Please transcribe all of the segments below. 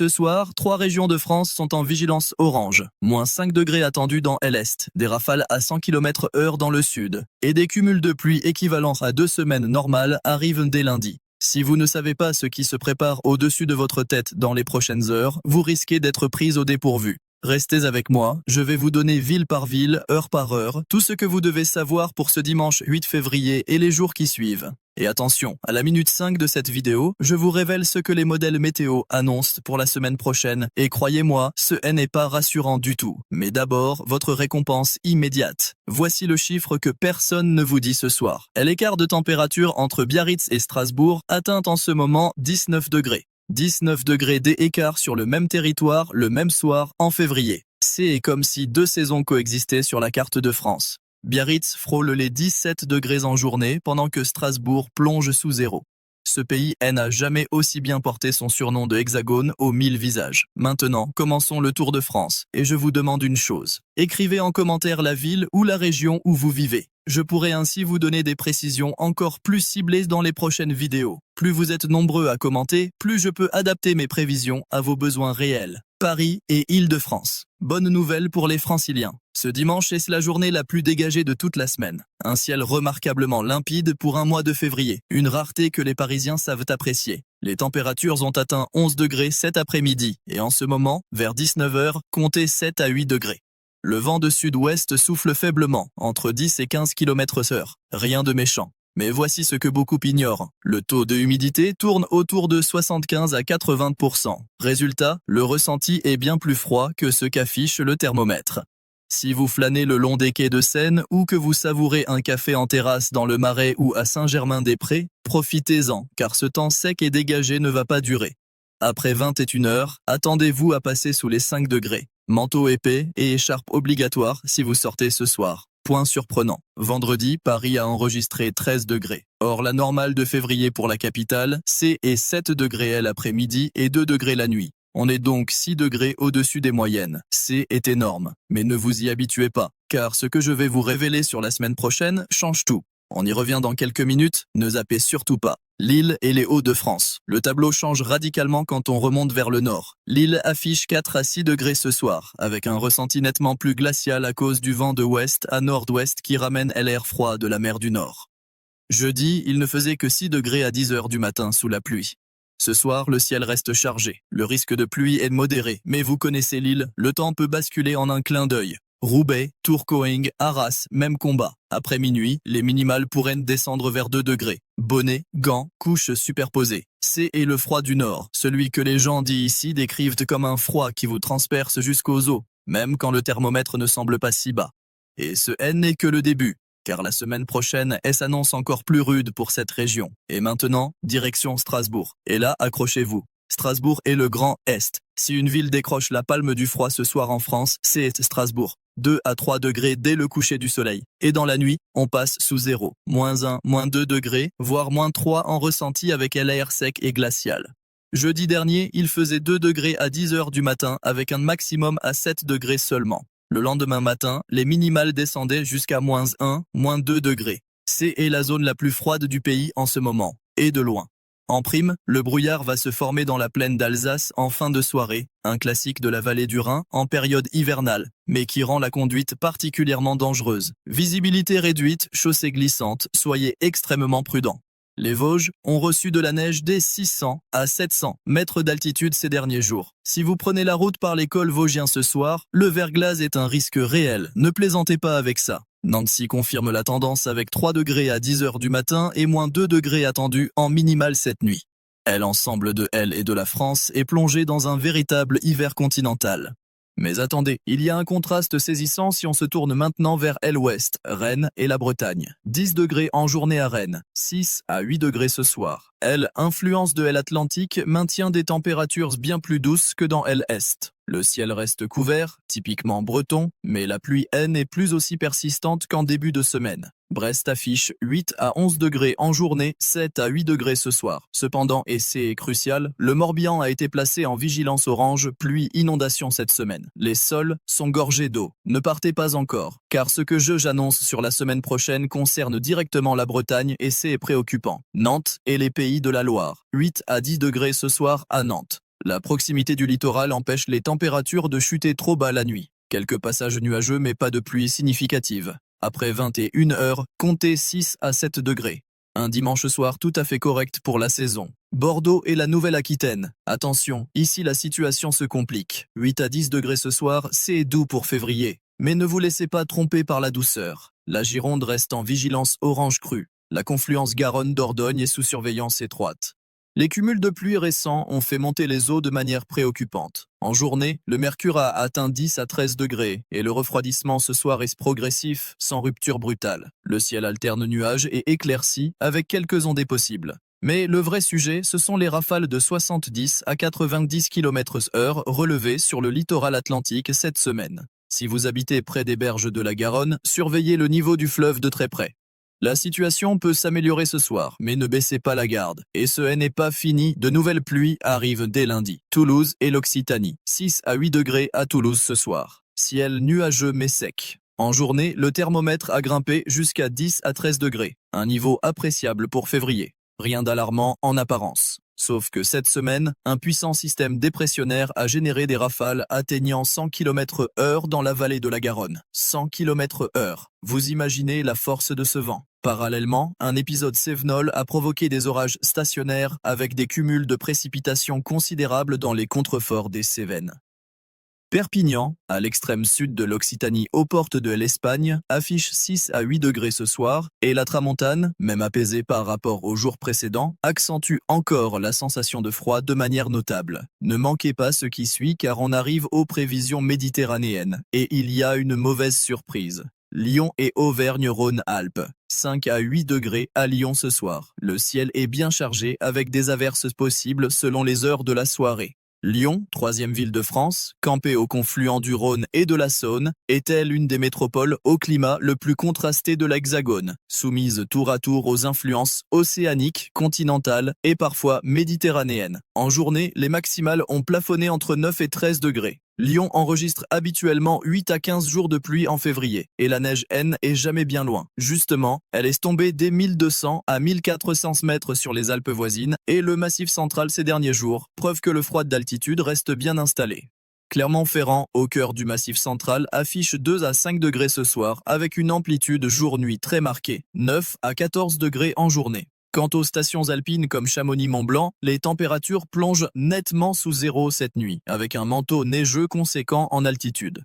Ce soir, 3 régions de France sont en vigilance orange. Moins 5 degrés attendus dans l'Est, des rafales à 100 km/h dans le sud. Et des cumuls de pluie équivalents à 2 semaines normales arrivent dès lundi. Si vous ne savez pas ce qui se prépare au-dessus de votre tête dans les prochaines heures, vous risquez d'être pris au dépourvu. Restez avec moi, je vais vous donner ville par ville, heure par heure, tout ce que vous devez savoir pour ce dimanche 8 février et les jours qui suivent. Et attention, à la minute 5 de cette vidéo, je vous révèle ce que les modèles météo annoncent pour la semaine prochaine, et croyez-moi, ce n'est pas rassurant du tout. Mais d'abord, votre récompense immédiate. Voici le chiffre que personne ne vous dit ce soir. L'écart de température entre Biarritz et Strasbourg atteint en ce moment 19 degrés. 19 degrés d'écart sur le même territoire, le même soir, en février. C'est comme si 2 saisons coexistaient sur la carte de France. Biarritz frôle les 17 degrés en journée, pendant que Strasbourg plonge sous zéro. Ce pays n'a jamais aussi bien porté son surnom de hexagone aux 1000 visages. Maintenant, commençons le Tour de France, et je vous demande une chose. Écrivez en commentaire la ville ou la région où vous vivez. Je pourrai ainsi vous donner des précisions encore plus ciblées dans les prochaines vidéos. Plus vous êtes nombreux à commenter, plus je peux adapter mes prévisions à vos besoins réels. Paris et Île-de-France. Bonne nouvelle pour les franciliens. Ce dimanche est la journée la plus dégagée de toute la semaine. Un ciel remarquablement limpide pour un mois de février. Une rareté que les Parisiens savent apprécier. Les températures ont atteint 11 degrés cet après-midi et en ce moment, vers 19 h, comptez 7 à 8 degrés. Le vent de sud-ouest souffle faiblement, entre 10 et 15 km/h. Rien de méchant. Mais voici ce que beaucoup ignorent. Le taux de humidité tourne autour de 75 à 80%. Résultat, le ressenti est bien plus froid que ce qu'affiche le thermomètre. Si vous flânez le long des quais de Seine ou que vous savourez un café en terrasse dans le Marais ou à Saint-Germain-des-Prés, profitez-en, car ce temps sec et dégagé ne va pas durer. Après 21 h, attendez-vous à passer sous les 5 degrés. Manteau épais et écharpe obligatoire si vous sortez ce soir. Point surprenant. Vendredi, Paris a enregistré 13 degrés. Or, la normale de février pour la capitale, c'est 7 degrés l'après-midi et 2 degrés la nuit. On est donc 6 degrés au-dessus des moyennes. C'est énorme. Mais ne vous y habituez pas, car ce que je vais vous révéler sur la semaine prochaine change tout. On y revient dans quelques minutes, ne zappez surtout pas. Lille et les Hauts-de-France. Le tableau change radicalement quand on remonte vers le nord. Lille affiche 4 à 6 degrés ce soir, avec un ressenti nettement plus glacial à cause du vent de ouest à nord-ouest qui ramène l'air froid de la mer du Nord. Jeudi, il ne faisait que 6 degrés à 10 h du matin sous la pluie. Ce soir, le ciel reste chargé. Le risque de pluie est modéré, mais vous connaissez Lille, le temps peut basculer en un clin d'œil. Roubaix, Tourcoing, Arras, même combat. Après minuit, les minimales pourraient descendre vers 2 degrés. Bonnets, gants, couches superposées. C'est le froid du Nord, celui que les gens d'ici décrivent comme un froid qui vous transperce jusqu'aux os, même quand le thermomètre ne semble pas si bas. Et ce n'est que le début, car la semaine prochaine, s'annonce encore plus rude pour cette région. Et maintenant, direction Strasbourg. Et là, accrochez-vous. Strasbourg est le Grand Est. Si une ville décroche la palme du froid ce soir en France, c'est Strasbourg. 2 à 3 degrés dès le coucher du soleil. Et dans la nuit, on passe sous zéro. Moins 1, moins 2 degrés, voire moins 3 en ressenti avec l'air sec et glacial. Jeudi dernier, il faisait 2 degrés à 10 h du matin avec un maximum à 7 degrés seulement. Le lendemain matin, les minimales descendaient jusqu'à moins 1, moins 2 degrés. C'est la zone la plus froide du pays en ce moment, et de loin. En prime, le brouillard va se former dans la plaine d'Alsace en fin de soirée, un classique de la vallée du Rhin en période hivernale, mais qui rend la conduite particulièrement dangereuse. Visibilité réduite, chaussée glissante, soyez extrêmement prudents. Les Vosges ont reçu de la neige dès 600 à 700 mètres d'altitude ces derniers jours. Si vous prenez la route par les cols vosgiens ce soir, le verglas est un risque réel, ne plaisantez pas avec ça. Nancy confirme la tendance avec 3 degrés à 10 h du matin et moins 2 degrés attendus en minimale cette nuit. L'ensemble de elle et de la France est plongé dans un véritable hiver continental. Mais attendez, il y a un contraste saisissant si on se tourne maintenant vers l'ouest, Rennes et la Bretagne. 10 degrés en journée à Rennes, 6 à 8 degrés ce soir. Influence de l'Atlantique, maintient des températures bien plus douces que dans l'Est. Le ciel reste couvert, typiquement breton, mais la pluie est plus aussi persistante qu'en début de semaine. Brest affiche 8 à 11 degrés en journée, 7 à 8 degrés ce soir. Cependant, et c'est crucial, le Morbihan a été placé en vigilance orange pluie-inondation cette semaine. Les sols sont gorgés d'eau. Ne partez pas encore, car ce que j'annonce sur la semaine prochaine concerne directement la Bretagne et c'est préoccupant. Nantes et les Pays de la Loire. 8 à 10 degrés ce soir à Nantes. La proximité du littoral empêche les températures de chuter trop bas la nuit. Quelques passages nuageux mais pas de pluie significative. Après 21 heures, comptez 6 à 7 degrés. Un dimanche soir tout à fait correct pour la saison. Bordeaux et la Nouvelle-Aquitaine. Attention, ici la situation se complique. 8 à 10 degrés ce soir, c'est doux pour février. Mais ne vous laissez pas tromper par la douceur. La Gironde reste en vigilance orange crue. La confluence Garonne-Dordogne est sous surveillance étroite. Les cumuls de pluie récents ont fait monter les eaux de manière préoccupante. En journée, le mercure a atteint 10 à 13 degrés et le refroidissement ce soir est progressif, sans rupture brutale. Le ciel alterne nuages et éclaircies avec quelques ondées possibles. Mais le vrai sujet, ce sont les rafales de 70 à 90 km/h relevées sur le littoral atlantique cette semaine. Si vous habitez près des berges de la Garonne, surveillez le niveau du fleuve de très près. La situation peut s'améliorer ce soir, mais ne baissez pas la garde. Et ce n'est pas fini, de nouvelles pluies arrivent dès lundi. Toulouse et l'Occitanie, 6 à 8 degrés à Toulouse ce soir. Ciel nuageux mais sec. En journée, le thermomètre a grimpé jusqu'à 10 à 13 degrés, un niveau appréciable pour février. Rien d'alarmant en apparence. Sauf que cette semaine, un puissant système dépressionnaire a généré des rafales atteignant 100 km/h dans la vallée de la Garonne. 100 km/h. Vous imaginez la force de ce vent. Parallèlement, un épisode cévenol a provoqué des orages stationnaires avec des cumuls de précipitations considérables dans les contreforts des Cévennes. Perpignan, à l'extrême sud de l'Occitanie aux portes de l'Espagne, affiche 6 à 8 degrés ce soir et la tramontane, même apaisée par rapport au jour précédent, accentue encore la sensation de froid de manière notable. Ne manquez pas ce qui suit car on arrive aux prévisions méditerranéennes et il y a une mauvaise surprise. Lyon et Auvergne-Rhône-Alpes. 5 à 8 degrés à Lyon ce soir. Le ciel est bien chargé avec des averses possibles selon les heures de la soirée. Lyon, troisième ville de France, campée au confluent du Rhône et de la Saône, est-elle une des métropoles au climat le plus contrasté de l'Hexagone, soumise tour à tour aux influences océaniques, continentales et parfois méditerranéennes. En journée, les maximales ont plafonné entre 9 et 13 degrés. Lyon enregistre habituellement 8 à 15 jours de pluie en février, et la neige N est jamais bien loin. Justement, elle est tombée dès 1200 à 1400 mètres sur les Alpes voisines et le Massif central ces derniers jours, preuve que le froid d'altitude reste bien installé. Clermont-Ferrand, au cœur du Massif central, affiche 2 à 5 degrés ce soir, avec une amplitude jour-nuit très marquée, 9 à 14 degrés en journée. Quant aux stations alpines comme Chamonix-Mont-Blanc, les températures plongent nettement sous zéro cette nuit, avec un manteau neigeux conséquent en altitude.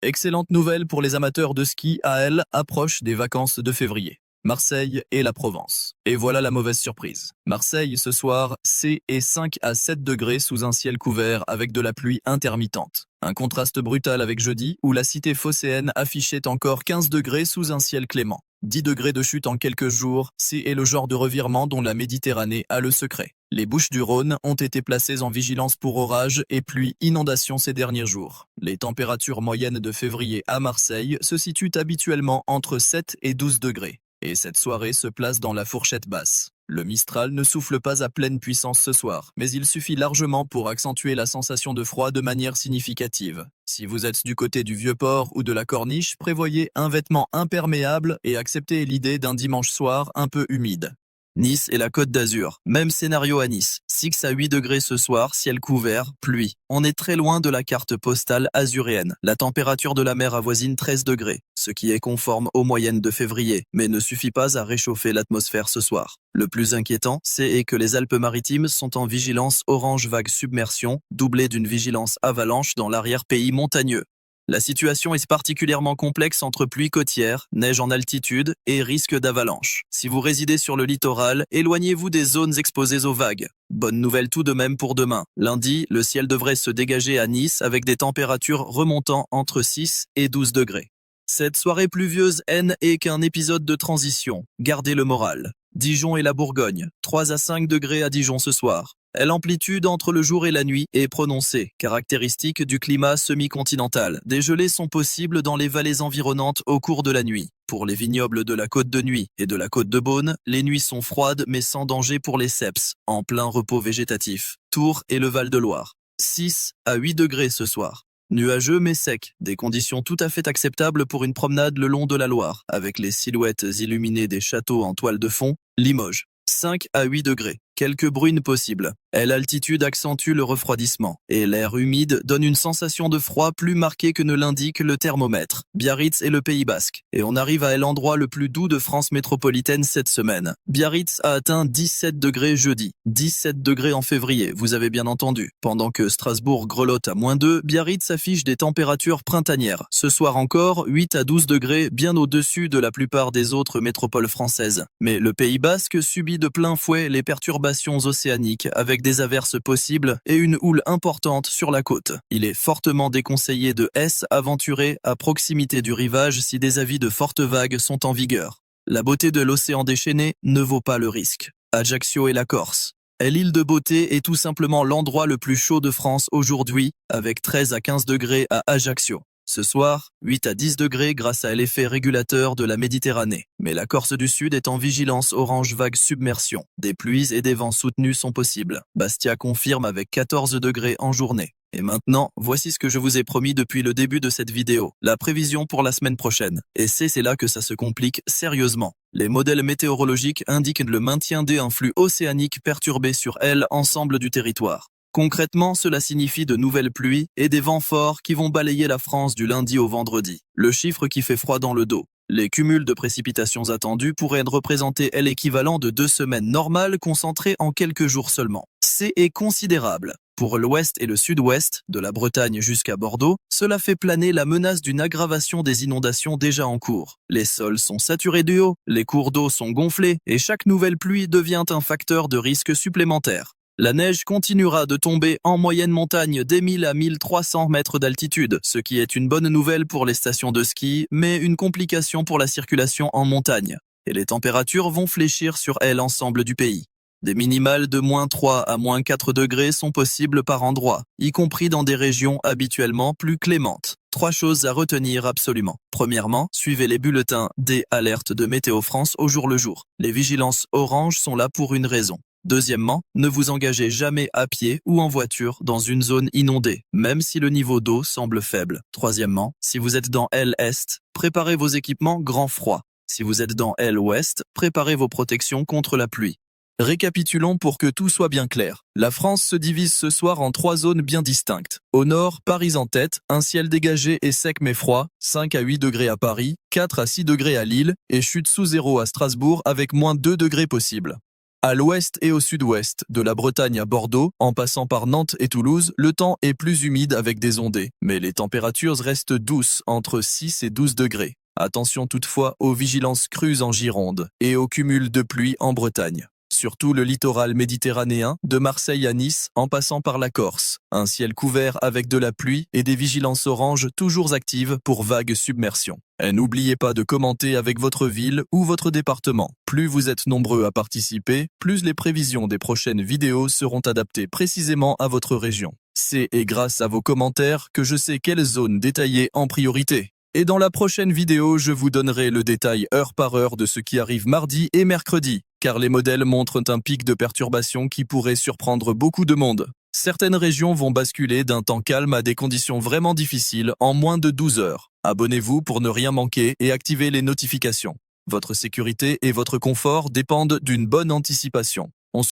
Excellente nouvelle pour les amateurs de ski à elle, approche des vacances de février. Marseille et la Provence. Et voilà la mauvaise surprise. Marseille ce soir, c'est 5 à 7 degrés sous un ciel couvert avec de la pluie intermittente. Un contraste brutal avec jeudi où la cité phocéenne affichait encore 15 degrés sous un ciel clément. 10 degrés de chute en quelques jours, c'est le genre de revirement dont la Méditerranée a le secret. Les Bouches-du-Rhône ont été placées en vigilance pour orages et pluies inondations ces derniers jours. Les températures moyennes de février à Marseille se situent habituellement entre 7 et 12 degrés. Et cette soirée se place dans la fourchette basse. Le Mistral ne souffle pas à pleine puissance ce soir, mais il suffit largement pour accentuer la sensation de froid de manière significative. Si vous êtes du côté du Vieux-Port ou de la Corniche, prévoyez un vêtement imperméable et acceptez l'idée d'un dimanche soir un peu humide. Nice et la Côte d'Azur. Même scénario à Nice. 6 à 8 degrés ce soir, ciel couvert, pluie. On est très loin de la carte postale azuréenne. La température de la mer avoisine 13 degrés, ce qui est conforme aux moyennes de février, mais ne suffit pas à réchauffer l'atmosphère ce soir. Le plus inquiétant, c'est que les Alpes-Maritimes sont en vigilance orange vague submersion, doublée d'une vigilance avalanche dans l'arrière-pays montagneux. La situation est particulièrement complexe entre pluie côtière, neige en altitude et risque d'avalanche. Si vous résidez sur le littoral, éloignez-vous des zones exposées aux vagues. Bonne nouvelle tout de même pour demain. Lundi, le ciel devrait se dégager à Nice avec des températures remontant entre 6 et 12 degrés. Cette soirée pluvieuse n'est qu'un épisode de transition. Gardez le moral. Dijon et la Bourgogne. 3 à 5 degrés à Dijon ce soir. L'amplitude entre le jour et la nuit est prononcée, caractéristique du climat semi-continental. Des gelées sont possibles dans les vallées environnantes au cours de la nuit. Pour les vignobles de la Côte de Nuit et de la Côte de Beaune, les nuits sont froides mais sans danger pour les ceps, en plein repos végétatif. Tours et le Val-de-Loire. 6 à 8 degrés ce soir. Nuageux mais sec, des conditions tout à fait acceptables pour une promenade le long de la Loire, avec les silhouettes illuminées des châteaux en toile de fond. Limoges. 5 à 8 degrés. quelques bruines possibles. L'altitude accentue le refroidissement et l'air humide donne une sensation de froid plus marquée que ne l'indique le thermomètre. Biarritz et le Pays Basque. Et on arrive à l'endroit le plus doux de France métropolitaine cette semaine. Biarritz a atteint 17 degrés jeudi, 17 degrés en février, vous avez bien entendu. Pendant que Strasbourg grelotte à -2, Biarritz affiche des températures printanières. Ce soir encore, 8 à 12 degrés, bien au-dessus de la plupart des autres métropoles françaises. Mais le Pays Basque subit de plein fouet les perturbations océaniques avec des averses possibles et une houle importante sur la côte. Il est fortement déconseillé de aventurer à proximité du rivage si des avis de fortes vagues sont en vigueur. La beauté de l'océan déchaîné ne vaut pas le risque. Ajaccio et la Corse. L'île de Beauté est tout simplement l'endroit le plus chaud de France aujourd'hui, avec 13 à 15 degrés à Ajaccio. Ce soir, 8 à 10 degrés grâce à l'effet régulateur de la Méditerranée. Mais la Corse du Sud est en vigilance orange vague submersion. Des pluies et des vents soutenus sont possibles. Bastia confirme avec 14 degrés en journée. Et maintenant, voici ce que je vous ai promis depuis le début de cette vidéo. La prévision pour la semaine prochaine. Et c'est là que ça se complique sérieusement. Les modèles météorologiques indiquent le maintien des influx océaniques perturbés sur l'ensemble du territoire. Concrètement, cela signifie de nouvelles pluies et des vents forts qui vont balayer la France du lundi au vendredi. Le chiffre qui fait froid dans le dos. Les cumuls de précipitations attendus pourraient représenter l'équivalent de 2 semaines normales concentrées en quelques jours seulement. C'est considérable. Pour l'ouest et le sud-ouest, de la Bretagne jusqu'à Bordeaux, cela fait planer la menace d'une aggravation des inondations déjà en cours. Les sols sont saturés d'eau, les cours d'eau sont gonflés et chaque nouvelle pluie devient un facteur de risque supplémentaire. La neige continuera de tomber en moyenne montagne des 1000 à 1300 mètres d'altitude, ce qui est une bonne nouvelle pour les stations de ski, mais une complication pour la circulation en montagne. Et les températures vont fléchir sur l'ensemble du pays. Des minimales de -3 à -4 degrés sont possibles par endroit, y compris dans des régions habituellement plus clémentes. 3 choses à retenir absolument. Premièrement, suivez les bulletins des alertes de Météo France au jour le jour. Les vigilances orange sont là pour une raison. Deuxièmement, ne vous engagez jamais à pied ou en voiture dans une zone inondée, même si le niveau d'eau semble faible. Troisièmement, si vous êtes dans l'Est, préparez vos équipements grand froid. Si vous êtes dans l'Ouest, préparez vos protections contre la pluie. Récapitulons pour que tout soit bien clair. La France se divise ce soir en 3 zones bien distinctes. Au nord, Paris en tête, un ciel dégagé et sec mais froid, 5 à 8 degrés à Paris, 4 à 6 degrés à Lille et chute sous zéro à Strasbourg avec -2 degrés possibles. À l'ouest et au sud-ouest, de la Bretagne à Bordeaux, en passant par Nantes et Toulouse, le temps est plus humide avec des ondées, mais les températures restent douces, entre 6 et 12 degrés. Attention toutefois aux vigilances crues en Gironde et au cumul de pluie en Bretagne. Surtout le littoral méditerranéen, de Marseille à Nice, en passant par la Corse. Un ciel couvert avec de la pluie et des vigilances oranges toujours actives pour vagues submersions. Et n'oubliez pas de commenter avec votre ville ou votre département. Plus vous êtes nombreux à participer, plus les prévisions des prochaines vidéos seront adaptées précisément à votre région. C'est grâce à vos commentaires que je sais quelle zone détailler en priorité. Et dans la prochaine vidéo, je vous donnerai le détail heure par heure de ce qui arrive mardi et mercredi, car les modèles montrent un pic de perturbation qui pourrait surprendre beaucoup de monde. Certaines régions vont basculer d'un temps calme à des conditions vraiment difficiles en moins de 12 heures. Abonnez-vous pour ne rien manquer et activez les notifications. Votre sécurité et votre confort dépendent d'une bonne anticipation.